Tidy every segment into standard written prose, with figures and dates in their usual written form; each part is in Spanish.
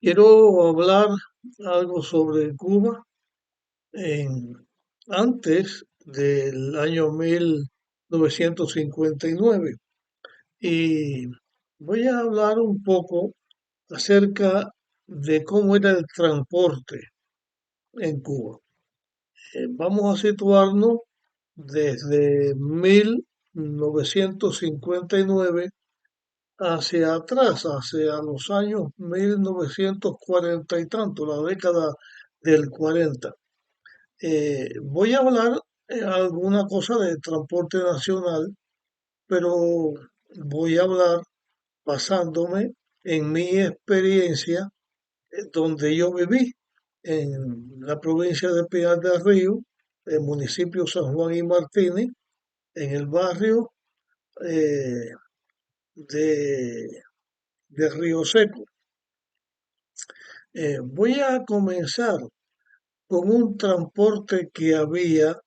Quiero hablar algo sobre Cuba antes del año 1959 y voy a hablar un poco acerca de cómo era el transporte en Cuba. Vamos a situarnos desde 1959 hacia atrás, hacia los años 1940 y tanto, la década del 40. Voy a hablar alguna cosa de transporte nacional, pero voy a hablar basándome en mi experiencia donde yo viví, en la provincia de Pinar del Río, el municipio San Juan y Martínez, en el barrio eh, de, de Río Seco. Voy a comenzar con un transporte que había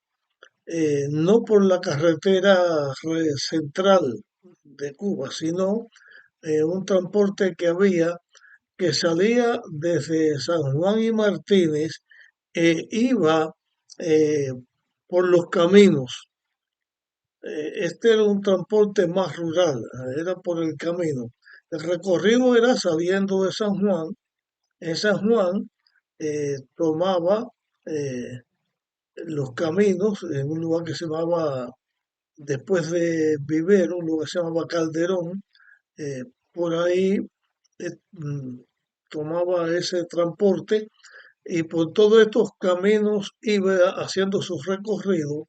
no por la carretera central de Cuba, sino un transporte que había que salía desde San Juan y Martínez e iba eh, por los caminos. Este era un transporte más rural, era por el camino. El recorrido era saliendo de San Juan. En San Juan tomaba eh, los caminos en un lugar que se llamaba, después de Vivero, un lugar que se llamaba Calderón. eh, por ahí tomaba ese transporte y por todos estos caminos iba haciendo su recorrido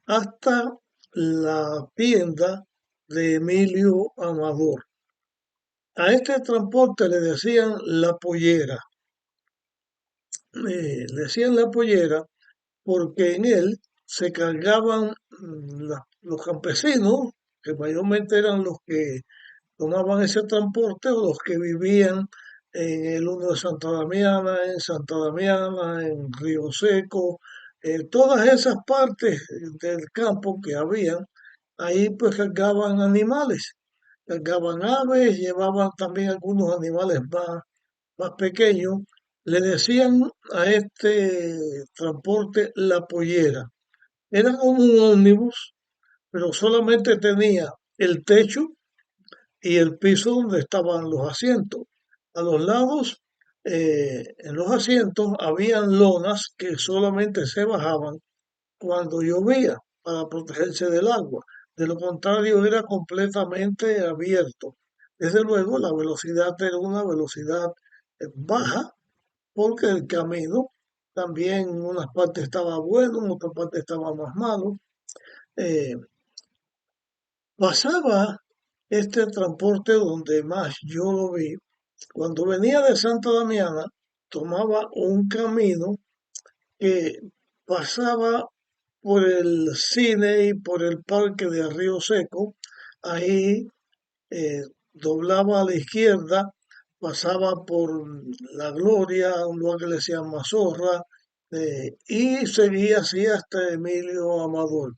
hasta la tienda de Emilio Amador. A este transporte le decían la pollera. Le decían la pollera porque en él se cargaban los campesinos, que mayormente eran los que tomaban ese transporte o los que vivían en el Uno de Santa Damiana, en Río Seco, todas esas partes del campo que habían, ahí pues cargaban animales, cargaban aves, llevaban también algunos animales más pequeños. Le decían a este transporte la pollera. Era como un ómnibus, pero solamente tenía el techo y el piso donde estaban los asientos. A los lados, en los asientos, habían lonas que solamente se bajaban cuando llovía para protegerse del agua. De lo contrario, era completamente abierto. Desde luego, la velocidad era una velocidad baja, porque el camino también en unas partes estaba bueno, en otras partes estaba más malo. Eh, Pasaba este transporte donde más yo lo vi. Cuando venía de Santa Damiana, tomaba un camino que pasaba por el cine y por el parque de Río Seco. Ahí eh, doblaba a la izquierda, pasaba por La Gloria, un lugar que le decían Mazorra, y seguía así hasta Emilio Amador.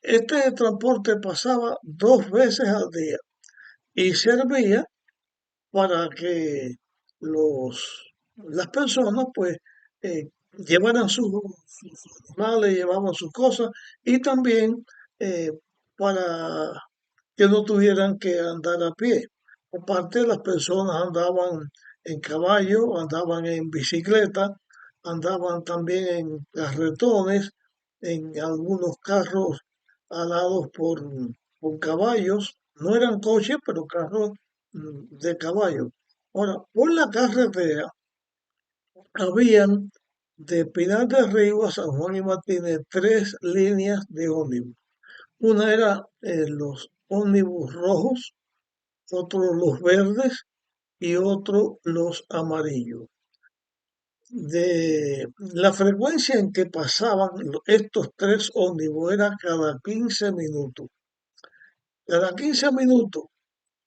Este transporte pasaba dos veces al día y servía para que las personas pues llevaran sus animales, llevaban sus cosas y también eh, para que no tuvieran que andar a pie. Aparte, las personas andaban en caballo, andaban en bicicleta, andaban también en carretones, en algunos carros alados por caballos. No eran coches, pero carros de caballo. Ahora, por la carretera habían de Pinar del Río a San Juan y Martínez tres líneas de ómnibus. Una era los ómnibus rojos, otro los verdes y otro los amarillos. De la frecuencia en que pasaban estos tres ómnibus era cada 15 minutos. Cada 15 minutos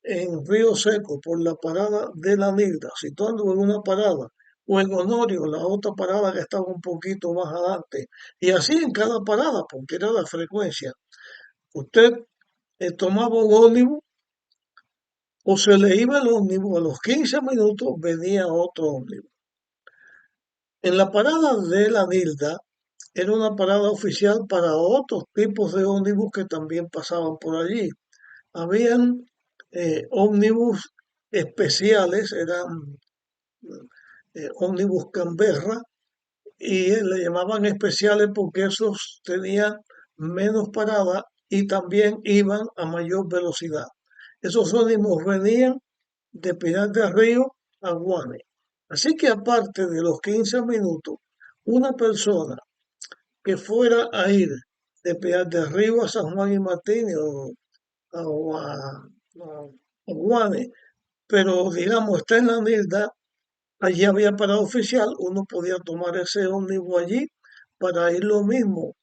en Río Seco por la parada de la Nilda, situando en una parada, o en Honorio, la otra parada que estaba un poquito más adelante, y así en cada parada, porque era la frecuencia. Usted tomaba un ómnibus o se le iba el ómnibus, a los 15 minutos venía otro ómnibus. En la parada de la Nilda era una parada oficial para otros tipos de ómnibus que también pasaban por allí. Habían ómnibus especiales, eran ómnibus Canberra, y le llamaban especiales porque esos tenían menos parada y también iban a mayor velocidad. Esos ómnibus venían de Pinar del Río a Guane. Así que aparte de los 15 minutos, una persona que fuera a ir de Pinar del Río a San Juan y Martínez o a Guane, pero digamos está en la Nilda, allí había parada oficial, uno podía tomar ese ómnibus allí para ir lo mismo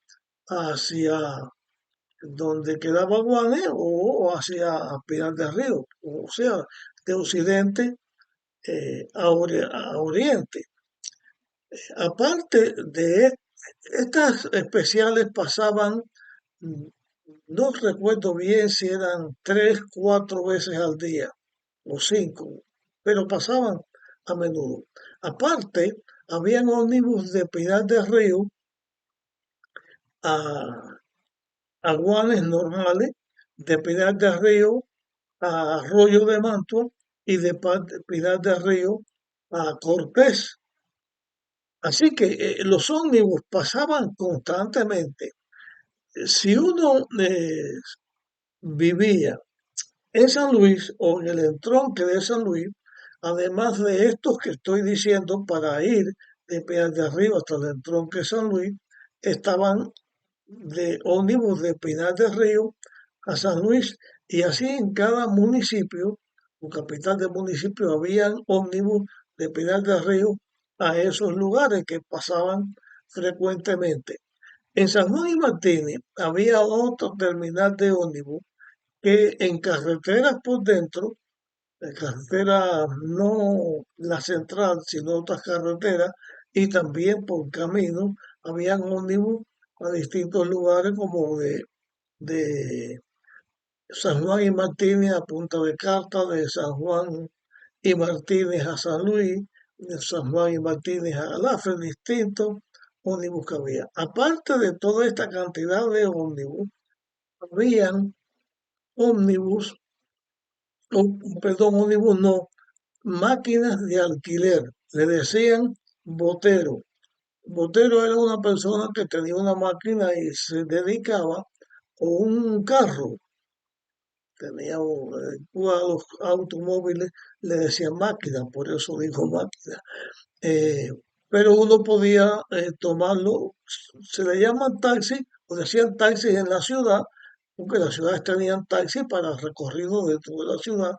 hacia donde quedaba Guane o hacia Pinar del Río, o sea, de occidente a oriente. Aparte de estas especiales pasaban, mm, no recuerdo bien si eran 3, 4 veces al día o 5, pero pasaban a menudo. Aparte, habían ómnibus de Pinar del Río a aguanes normales, de Pinar del Río a Arroyo de Mantua y de Pinar del Río a Cortés. Así que los ómnibus pasaban constantemente. Si uno vivía en San Luis o en el entronque de San Luis, además de estos que estoy diciendo, para ir de Pinar de Arriba hasta el entronque de San Luis, estaban de ómnibus de Pinar del Río a San Luis y así en cada municipio o capital de municipio habían ómnibus de Pinar del Río a esos lugares que pasaban frecuentemente. En San Juan y Martínez había otro terminal de ómnibus que en carreteras por dentro, en carretera no la central, sino otras carreteras, y también por caminos, habían ómnibus a distintos lugares como de San Juan y Martínez a Punta de Carta, de San Juan y Martínez a San Luis, de San Juan y Martínez a Galafre, distintos ómnibus que había. Aparte de toda esta cantidad de ómnibus, habían ómnibus, perdón, ómnibus no, máquinas de alquiler, le decían botero. Botero era una persona que tenía una máquina y se dedicaba, o un carro, tenía a los automóviles, le decían máquina, por eso digo máquina. Eh, pero uno podía tomarlo, se le llaman taxi, o decían taxis en la ciudad, porque las ciudades tenían taxis para recorrido dentro de la ciudad,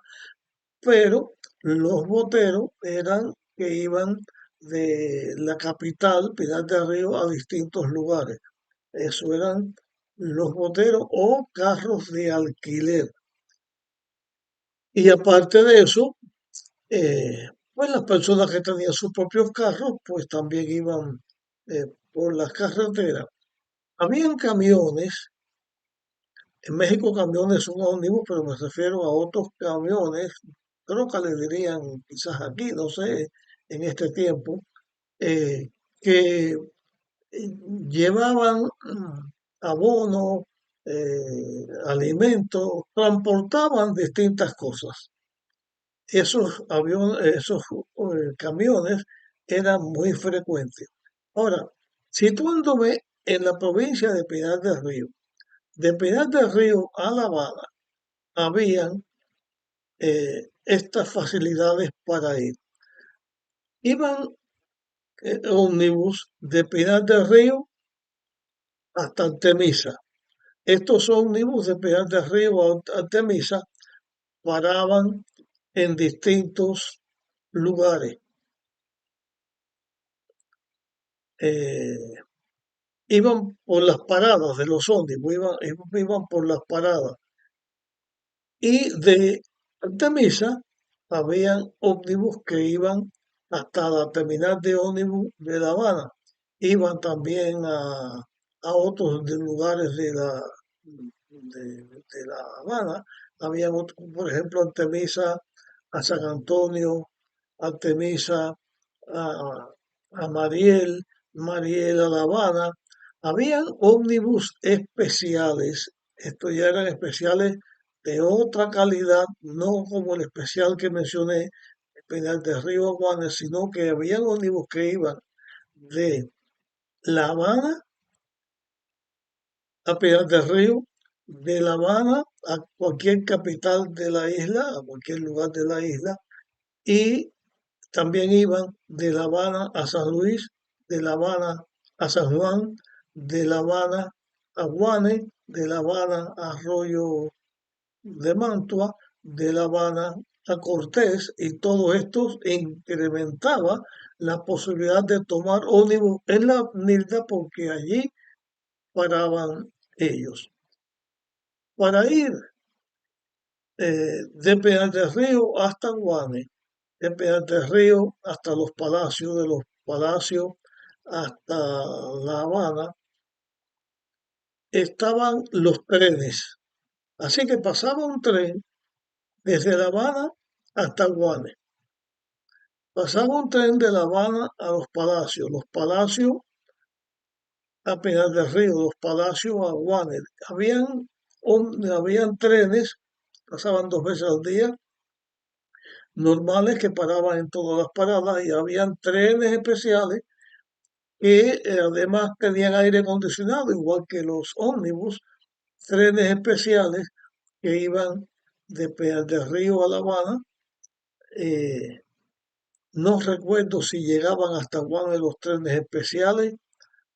pero los boteros eran que iban de la capital, Pinar del Río, a distintos lugares. Eso eran los boteros o carros de alquiler. Y aparte de eso, pues las personas que tenían sus propios carros, pues también iban eh, por las carreteras. Habían camiones, en México camiones son ómnibus, pero me refiero a otros camiones, creo que le dirían quizás aquí, no sé, en este tiempo, eh, que llevaban abono, alimentos, transportaban distintas cosas. Esos aviones, esos camiones eran muy frecuentes. Ahora, situándome en la provincia de Pinar del Río, de Pinar del Río a La Habana, habían estas facilidades para ir. Iban ómnibus de Pinar del Río hasta Artemisa. Estos ómnibus de Pinar del Río a Artemisa paraban en distintos lugares. Eh, Iban por las paradas de los ómnibus, iban por las paradas. Y de Artemisa habían ómnibus que iban hasta la terminal de ómnibus de La Habana. Iban también a otros lugares de la Habana, había, por ejemplo, Artemisa a San Antonio, Artemisa a, a Mariel, Mariel a La Habana. Habían ómnibus especiales, estos ya eran especiales de otra calidad, no como el especial que mencioné, Peñal de Río Aguanes, sino que habían ómnibus que iban de La Habana a Pinar del Río, de La Habana a cualquier capital de la isla, a cualquier lugar de la isla, y también iban de La Habana a San Luis, de La Habana a San Juan, de La Habana a Guane, de La Habana a Arroyo de Mantua, de La Habana a Cortés, y todo esto incrementaba la posibilidad de tomar ómnibus en la Nilda porque allí paraban ellos. Para ir de Pinar del Río hasta Guane, de Pinar del Río hasta los Palacios, de los Palacios hasta La Habana, estaban los trenes. Así que pasaba un tren desde La Habana hasta Guane. Pasaba un tren de La Habana a los Palacios a Pinar del Río, los Palacios a Guane. Habían trenes, pasaban 2 veces al día, normales que paraban en todas las paradas y habían trenes especiales que además tenían aire acondicionado, igual que los ómnibus, trenes especiales que iban de Pinar del Río a La Habana. eh, no recuerdo si llegaban hasta Guam los trenes especiales,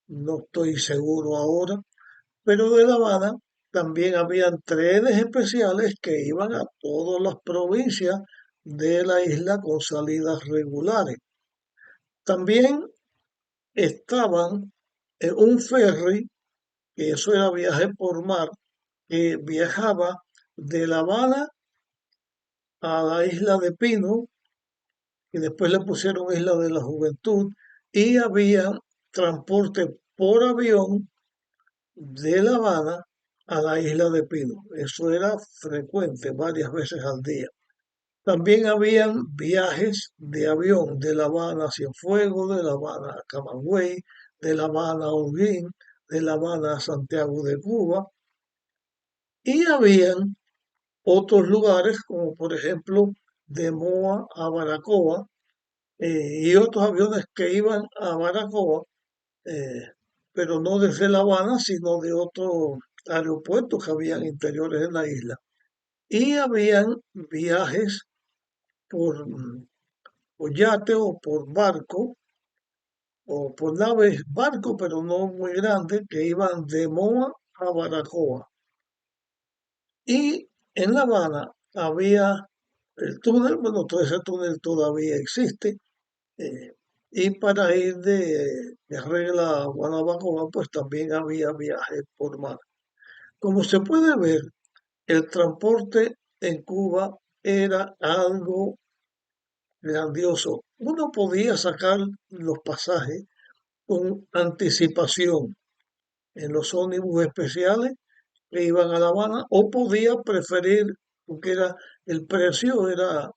no estoy seguro ahora, pero de La Habana también habían trenes especiales que iban a todas las provincias de la isla con salidas regulares. También estaban en un ferry, que eso era viaje por mar, que viajaba de La Habana a la isla de Pino, y después le pusieron Isla de la Juventud, y había transporte por avión de La Habana a la isla de Pino. Eso era frecuente, varias veces al día. También habían viajes de avión de La Habana a Cienfuegos, de La Habana a Camagüey, de La Habana a Holguín, de La Habana a Santiago de Cuba. Y habían otros lugares, como por ejemplo de Moa a Baracoa, y otros aviones que iban a Baracoa, eh, pero no desde La Habana, sino de otros aeropuertos que habían interiores en la isla. Y habían viajes por, por yate o por barco, o por naves barco, pero no muy grandes, que iban de Moa a Baracoa. Y en La Habana había el túnel, bueno, todo ese túnel todavía existe, eh, y para ir de Regla a Guanabacoa, pues también había viajes por mar. Como se puede ver, el transporte en Cuba era algo grandioso. Uno podía sacar los pasajes con anticipación en los ómnibus especiales que iban a La Habana o podía preferir, porque el precio era,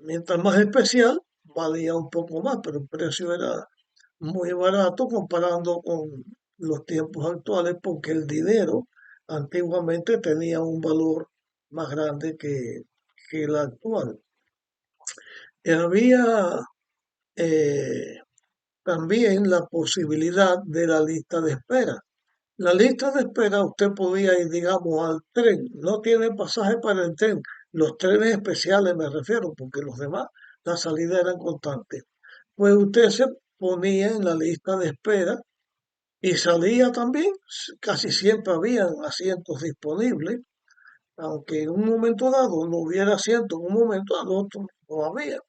mientras más especial, valía un poco más, pero el precio era muy barato comparando con los tiempos actuales porque el dinero antiguamente tenía un valor más grande que el actual. Había eh, también la posibilidad de la lista de espera. La lista de espera usted podía ir, digamos, al tren, no tiene pasaje para el tren, los trenes especiales me refiero, porque los demás, la salida eran constantes. Pues usted se ponía en la lista de espera y salía también, casi siempre habían asientos disponibles, aunque en un momento dado no hubiera asiento, en un momento dado otro no había.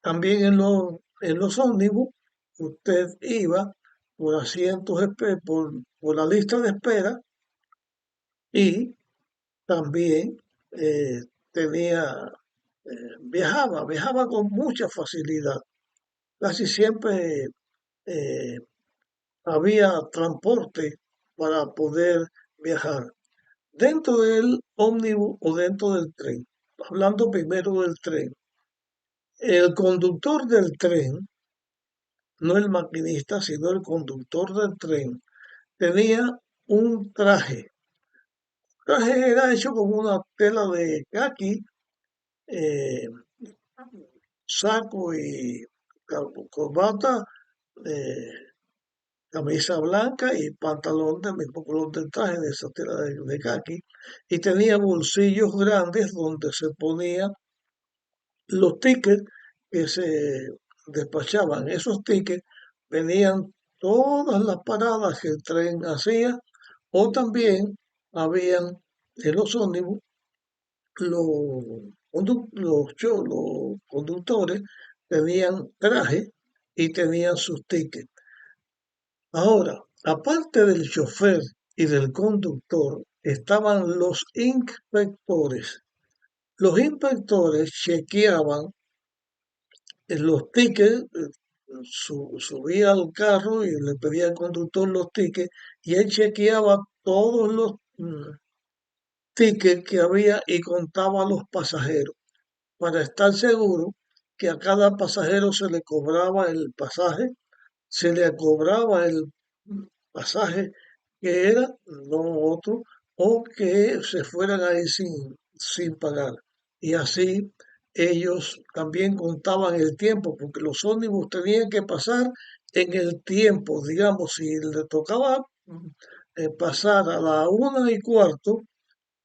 También en los ómnibus, usted iba por asientos, por la lista de espera y también eh, tenía, viajaba con mucha facilidad. Casi siempre eh, había transporte para poder viajar. Dentro del ómnibus o dentro del tren, hablando primero del tren, el conductor del tren, no el maquinista, sino el conductor del tren, tenía un traje. El traje era hecho con una tela de caqui, eh, saco y corbata, eh, camisa blanca y pantalón del mismo color del traje, de esa tela de caqui, y tenía bolsillos grandes donde se ponía los tickets que se despachaban. Esos tickets venían todas las paradas que el tren hacía, o también habían en los ómnibus los, los conductores tenían traje y tenían sus tickets. Ahora, aparte del chofer y del conductor, estaban los inspectores. Los inspectores chequeaban los tickets, subía al carro y le pedía al conductor los tickets y él chequeaba todos los tickets que había y contaba a los pasajeros para estar seguro que a cada pasajero se le cobraba el pasaje, se le cobraba el pasaje que era, no otro, o que se fueran ahí sin pagar. Y así ellos también contaban el tiempo, porque los ómnibus tenían que pasar en el tiempo, digamos, si le tocaba pasar a la 1:15,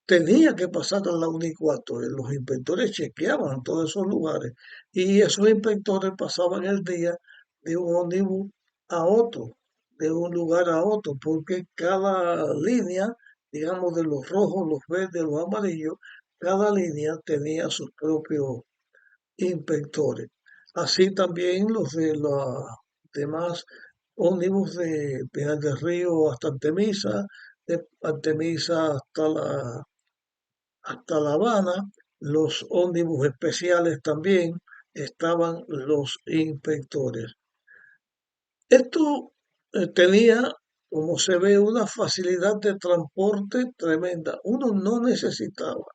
tenía que pasar a la 1:15. Los inspectores chequeaban todos esos lugares y esos inspectores pasaban el día de un ómnibus a otro, de un lugar a otro, porque cada línea, digamos, de los rojos, los verdes, los amarillos, cada línea tenía sus propios inspectores. Así también los de los demás ómnibus de Pinar del Río hasta Artemisa, de Artemisa hasta La Habana, los ómnibus especiales también estaban los inspectores. Esto tenía, como se ve, una facilidad de transporte tremenda. Uno no necesitaba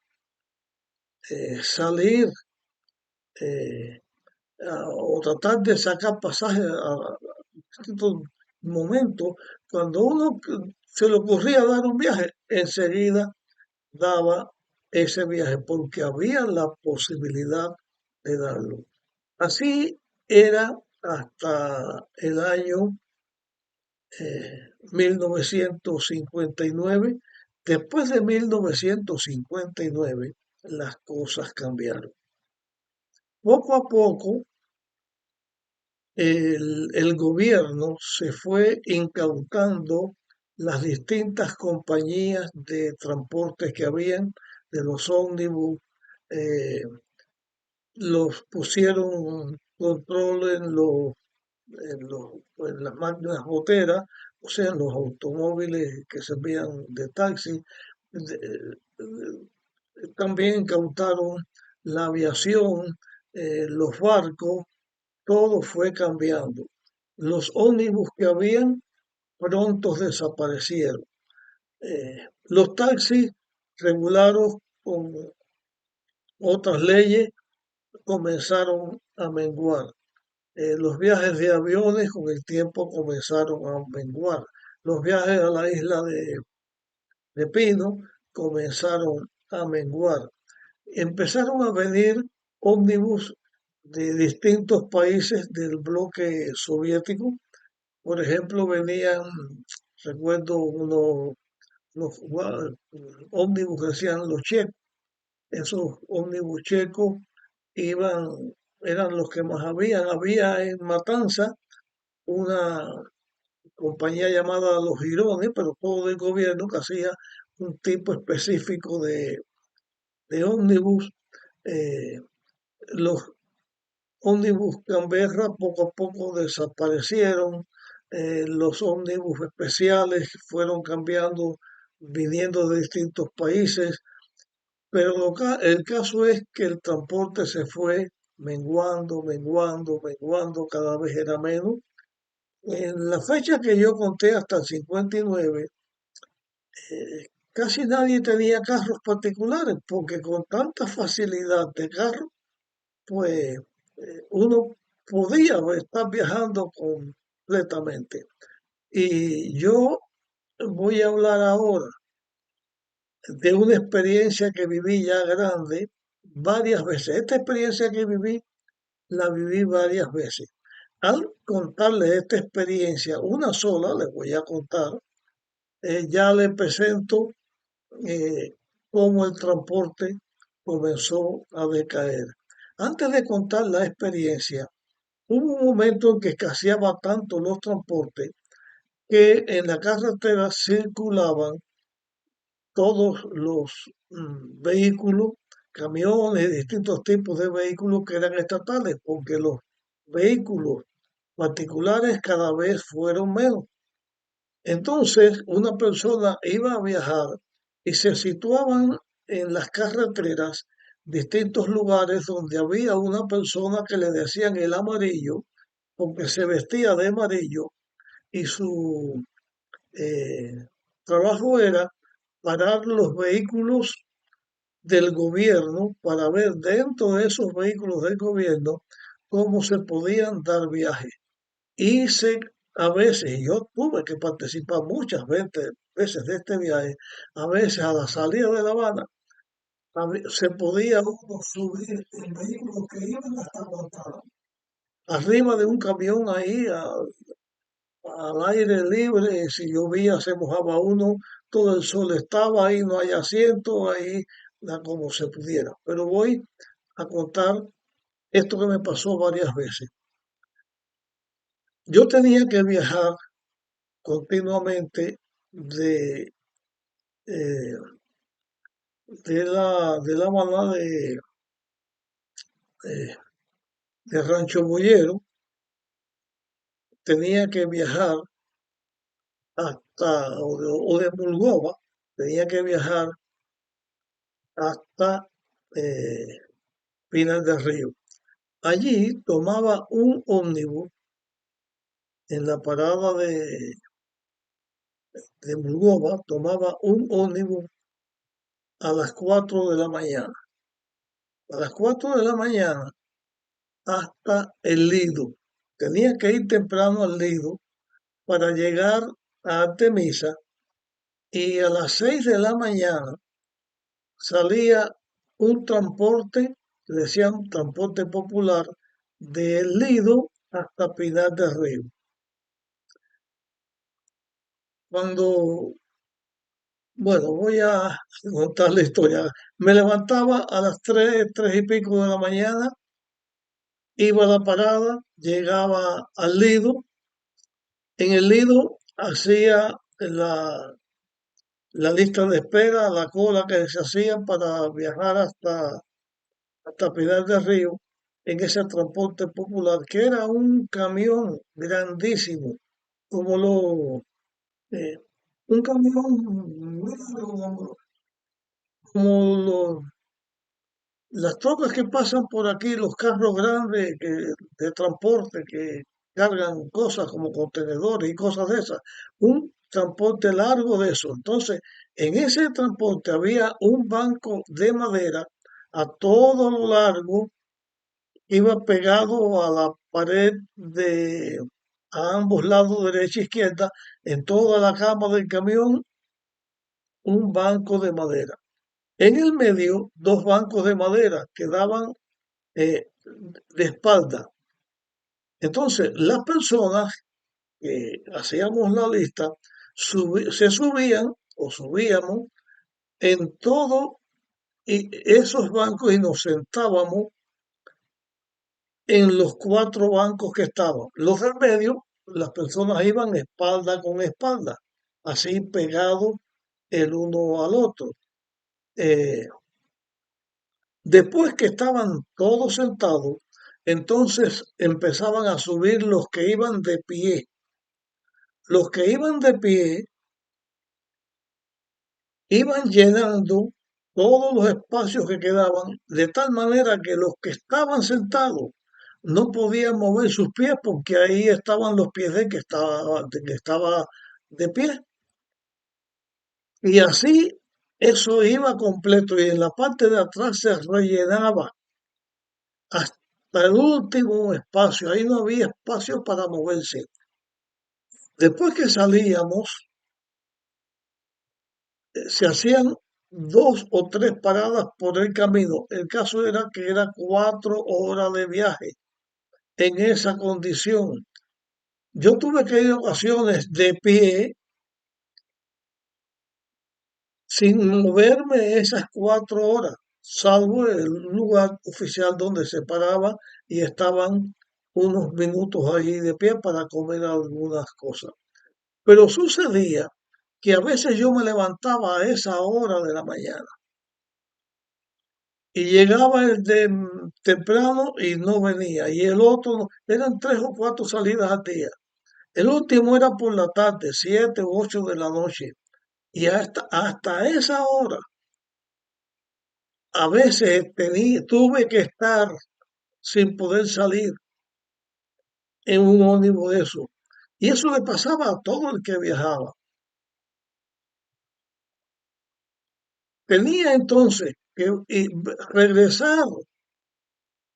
salir eh, o tratar de sacar pasajes a distintos momentos. Cuando uno se le ocurría dar un viaje, enseguida daba ese viaje porque había la posibilidad de darlo. Así era hasta el año 1959. Después de 1959, las cosas cambiaron. Poco a poco, el gobierno se fue incautando las distintas compañías de transportes que habían, de los ómnibus, eh, los pusieron control en las máquinas boteras, o sea, en los automóviles que servían de taxi. También incautaron la aviación, los barcos, todo fue cambiando. Los ómnibus que habían pronto desaparecieron. Los taxis regulados con otras leyes comenzaron a menguar. Los viajes de aviones con el tiempo comenzaron a menguar. Los viajes a la isla de Pino comenzaron a menguar. Empezaron a venir ómnibus de distintos países del bloque soviético. Por ejemplo, venían, recuerdo, unos ómnibus que decían los checos. Esos ómnibus checos iban, eran los que más habían. Había en Matanza una compañía llamada Los Girones, pero todo del gobierno, que hacía un tipo específico de ómnibus. Eh, los ómnibus Canberra poco a poco desaparecieron. Los ómnibus especiales fueron cambiando, viniendo de distintos países, pero el caso es que el transporte se fue menguando, menguando, menguando, cada vez era menos. En la fecha que yo conté hasta el 59, casi nadie tenía carros particulares, porque con tanta facilidad de carro, pues uno podía estar viajando completamente. Y yo voy a hablar ahora de una experiencia que viví ya grande varias veces. Esta experiencia que viví, la viví varias veces. Al contarle esta experiencia, una sola, les voy a contar, ya le presento cómo el transporte comenzó a decaer. Antes de contar la experiencia, hubo un momento en que escaseaba tanto los transportes que en la carretera circulaban todos los vehículos, camiones, distintos tipos de vehículos que eran estatales, porque los vehículos particulares cada vez fueron menos. Entonces, una persona iba a viajar y se situaban en las carreteras distintos lugares donde había una persona que le decían el amarillo, porque se vestía de amarillo y su eh, trabajo era parar los vehículos del gobierno para ver dentro de esos vehículos del gobierno cómo se podían dar viajes. Hice a veces, y yo tuve que participar muchas veces de este viaje, a veces a la salida de La Habana, se podía uno subir en vehículos que iban hasta Guantánamo, arriba de un camión ahí al aire libre, si llovía se mojaba uno, todo el sol estaba ahí, no hay asiento, ahí como se pudiera. Pero voy a contar esto que me pasó varias veces. Yo tenía que viajar continuamente de, eh, de la Habana eh, de Rancho Boyero, tenía que viajar o de Mulgova, tenía que viajar hasta eh, Pinar del Río. Allí tomaba un ómnibus en la parada de Mulgova, tomaba un ómnibus a las 4 de la mañana. A las 4 de la mañana hasta el Lido. Tenía que ir temprano al Lido para llegar a Artemisa y a las 6 de la mañana salía un transporte, que decían transporte popular, de Lido hasta Pinar del Río. Cuando, bueno, voy a contar la historia. Me levantaba a las 3, 3 y pico de la mañana, iba a la parada, llegaba al Lido. En el Lido hacía la lista de espera, la cola que se hacía para viajar hasta Pinar del Río en ese transporte popular, que era un camión grandísimo, como eh, un camión como las trocas que pasan por aquí, los carros grandes de transporte que cargan cosas como contenedores y cosas de esas, un transporte largo de eso. Entonces, en ese transporte había un banco de madera a todo lo largo, iba pegado a la pared a ambos lados, derecha e izquierda, en toda la cama del camión, un banco de madera. En el medio, dos bancos de madera que daban de espalda. Entonces, las personas que hacíamos la lista se subían o subíamos en todo y esos bancos y nos sentábamos en los cuatro bancos que estaban. Los del medio, las personas iban espalda con espalda, así pegados el uno al otro. Eh, Después que estaban todos sentados, entonces empezaban a subir los que iban de pie. Los que iban de pie iban llenando todos los espacios que quedaban, de tal manera que los que estaban sentados no podían mover sus pies porque ahí estaban los pies de que estaba de pie. Y así Eso iba completo y en la parte de atrás se rellenaba hasta el último espacio. Ahí no había espacio para moverse. Después que salíamos, se hacían dos o tres paradas por el camino. El caso era que era 4 horas de viaje en esa condición. Yo tuve que ir a ocasiones de pie sin moverme esas 4 horas, salvo el lugar oficial donde se paraba y estaban unos minutos allí de pie para comer algunas cosas. Pero sucedía que a veces yo me levantaba a esa hora de la mañana y llegaba el de temprano y no venía, y el otro, eran 3 o 4 salidas al día. El último era por la tarde, 7 u 8 de la noche, y hasta esa hora a veces tuve que estar sin poder salir en un ómnibus de eso. Y eso le pasaba a todo el que viajaba. Tenía entonces que regresar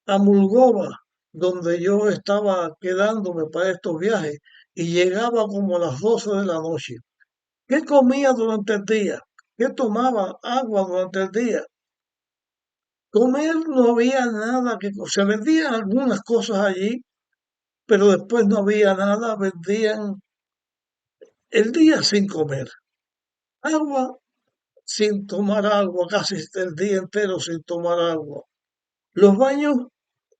a Mulgova, donde yo estaba quedándome para estos viajes, y llegaba como a las 12 de la noche. ¿Qué comía durante el día? ¿Qué tomaba agua durante el día? Comer no había nada se vendían algunas cosas allí, pero después no había nada, vendían el día sin comer, agua sin tomar agua, casi el día entero sin tomar agua. Los baños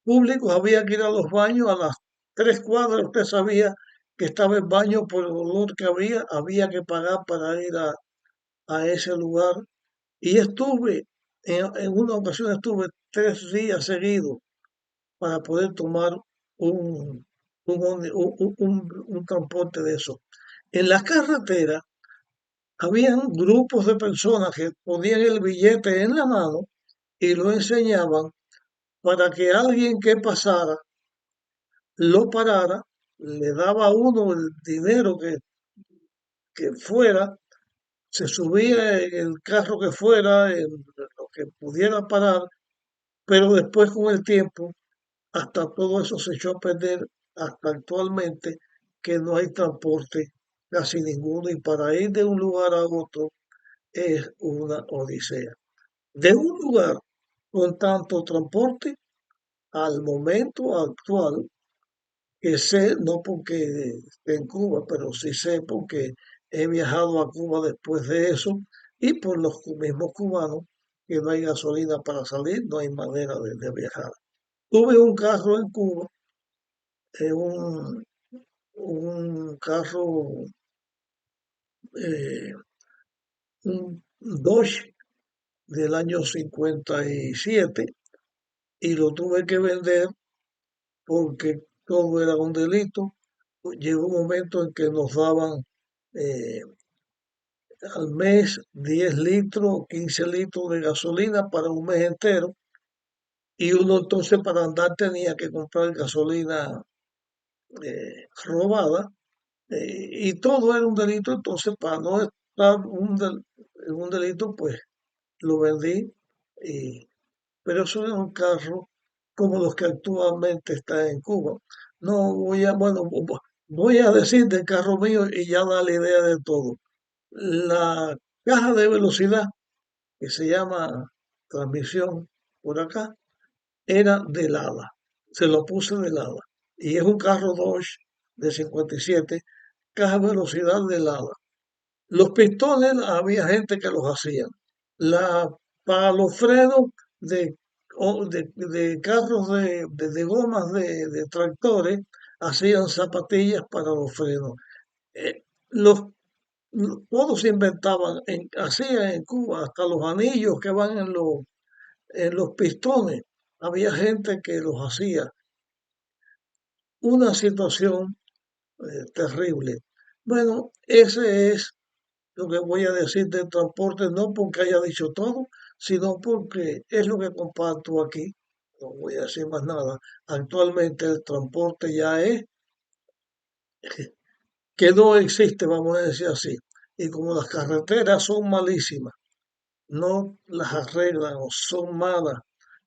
públicos, había que ir a los baños a las 3 cuadras, usted sabía que estaba el baño por el olor que había que pagar para ir a ese lugar. Y en una ocasión estuve 3 días seguidos para poder tomar un transporte de eso. En la carretera habían grupos de personas que ponían el billete en la mano y lo enseñaban para que alguien que pasara lo parara, le daba a uno el dinero que fuera, se subía en el carro que fuera, en lo que pudiera parar, pero después con el tiempo, hasta todo eso se echó a perder, hasta actualmente que no hay transporte casi ninguno y para ir de un lugar a otro es una odisea. De un lugar con tanto transporte al momento actual, que sé, no porque esté en Cuba, pero sí sé porque he viajado a Cuba después de eso y por los mismos cubanos que no hay gasolina para salir, no hay manera de viajar. Tuve un carro en Cuba, eh, un, un carro, eh, un Dodge del año 57 y lo tuve que vender porque todo era un delito. Llegó un momento en que nos daban eh, al mes 10 litros o 15 litros de gasolina para un mes entero y uno entonces para andar tenía que comprar gasolina robada y todo era un delito, entonces para no estar en un delito pues lo vendí, y, pero eso era un carro como los que actualmente están en Cuba. No voy a, bueno, voy a decir del carro mío y ya da la idea de todo. La caja de velocidad, que se llama transmisión por acá, era de Lada. Se lo puse de Lada. Y es un carro Dodge de 57, caja de velocidad de Lada. Los pistones había gente que los hacía. Para los frenos de, de carros de gomas de tractores, hacían zapatillas para los frenos. Eh, los todos se inventaban, hacían en Cuba, hasta los anillos que van en los pistones, había gente que los hacía. Una situación terrible. Bueno, ese es lo que voy a decir del transporte, no porque haya dicho todo, sino porque es lo que comparto aquí. No voy a decir más nada. Actualmente el transporte ya es que no existe, vamos a decir así. Y como las carreteras son malísimas, no las arreglan o son malas,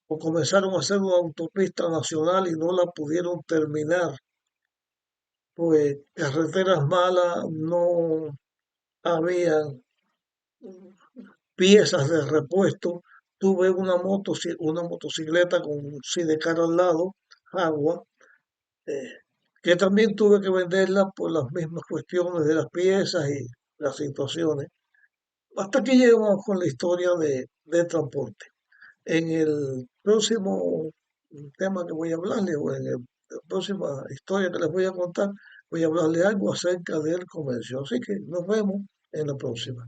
o comenzaron a hacer una autopista nacional y no la pudieron terminar, pues carreteras malas, no habían piezas de repuesto. Tuve una motocicleta con un sidecar al lado, agua, eh, que también tuve que venderla por las mismas cuestiones de las piezas y las situaciones. Hasta que llegamos con la historia de transporte. En el próximo tema que voy a hablarle, o en la próxima historia que les voy a contar, voy a hablarle algo acerca del comercio. Así que nos vemos en la próxima.